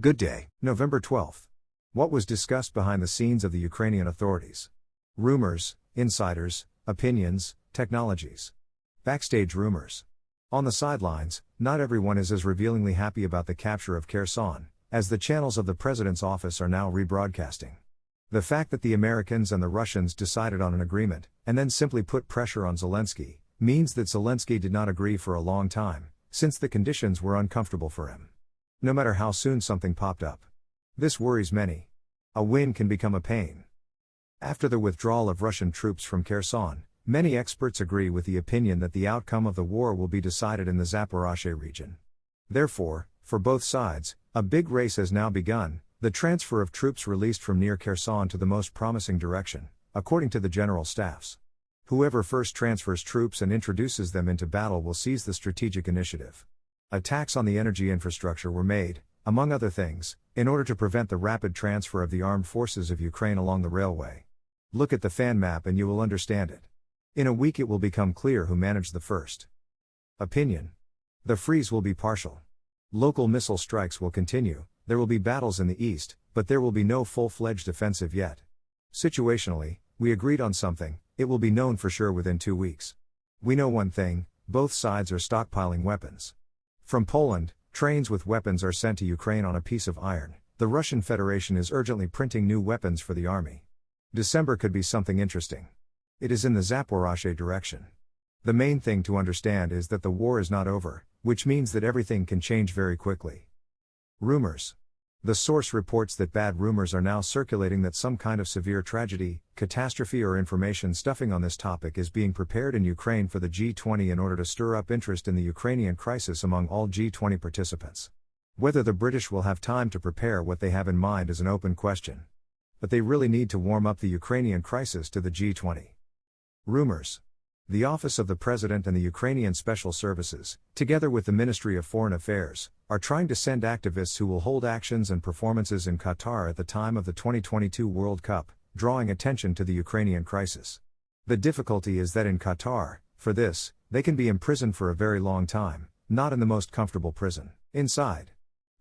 Good day, November 12th. What was discussed behind the scenes of the Ukrainian authorities? Rumors, insiders, opinions, technologies. Backstage rumors. On the sidelines, not everyone is as revealingly happy about the capture of Kherson, as the channels of the president's office are now rebroadcasting. The fact that the Americans and the Russians decided on an agreement, and then simply put pressure on Zelensky, means that Zelensky did not agree for a long time, since the conditions were uncomfortable for him. No matter how soon something popped up. This worries many. A win can become a pain. After the withdrawal of Russian troops from Kherson, many experts agree with the opinion that the outcome of the war will be decided in the Zaporozhye region. Therefore, for both sides, a big race has now begun, the transfer of troops released from near Kherson to the most promising direction, according to the general staffs. Whoever first transfers troops and introduces them into battle will seize the strategic initiative. Attacks on the energy infrastructure were made, among other things, in order to prevent the rapid transfer of the armed forces of Ukraine along the railway. Look at the fan map and you will understand it. In a week it will become clear who managed the first. Opinion. The freeze will be partial. Local missile strikes will continue, there will be battles in the east, but there will be no full-fledged offensive yet. Situationally, we agreed on something, it will be known for sure within 2 weeks. We know one thing, both sides are stockpiling weapons. From Poland, trains with weapons are sent to Ukraine on a piece of iron. The Russian Federation is urgently printing new weapons for the army. December could be something interesting. It is in the Zaporozhye direction. The main thing to understand is that the war is not over, which means that everything can change very quickly. Rumors. The source reports that bad rumors are now circulating that some kind of severe tragedy, catastrophe or information stuffing on this topic is being prepared in Ukraine for the G20 in order to stir up interest in the Ukrainian crisis among all G20 participants. Whether the British will have time to prepare what they have in mind is an open question. But they really need to warm up the Ukrainian crisis to the G20. Rumors. The Office of the President and the Ukrainian Special Services, together with the Ministry of Foreign Affairs, are trying to send activists who will hold actions and performances in Qatar at the time of the 2022 World Cup, drawing attention to the Ukrainian crisis. The difficulty is that in Qatar, for this, they can be imprisoned for a very long time, not in the most comfortable prison, inside.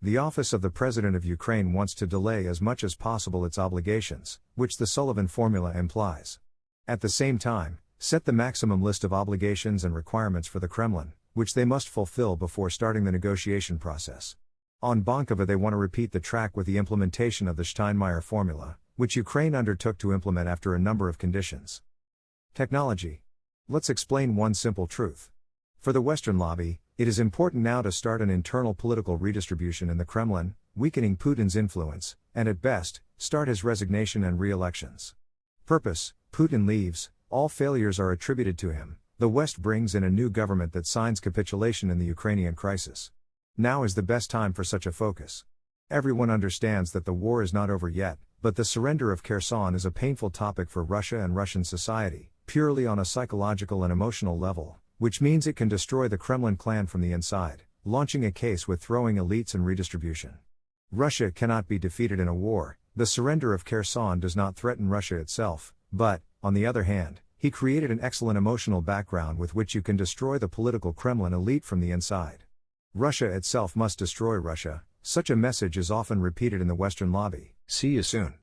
The Office of the President of Ukraine wants to delay as much as possible its obligations, which the Sullivan formula implies. At the same time, set the maximum list of obligations and requirements for the Kremlin, which they must fulfill before starting the negotiation process. On Bankova they want to repeat the track with the implementation of the Steinmeier formula, which Ukraine undertook to implement after a number of conditions. Technology. Let's explain one simple truth. For the Western lobby, it is important now to start an internal political redistribution in the Kremlin, weakening Putin's influence, and at best, start his resignation and re-elections. Purpose: Putin leaves, all failures are attributed to him. The West brings in a new government that signs capitulation in the Ukrainian crisis. Now is the best time for such a focus. Everyone understands that the war is not over yet, but the surrender of Kherson is a painful topic for Russia and Russian society, purely on a psychological and emotional level, which means it can destroy the Kremlin clan from the inside, launching a case with throwing elites and redistribution. Russia cannot be defeated in a war. The surrender of Kherson does not threaten Russia itself, but, on the other hand, he created an excellent emotional background with which you can destroy the political Kremlin elite from the inside. Russia itself must destroy Russia. Such a message is often repeated in the Western lobby. See you soon.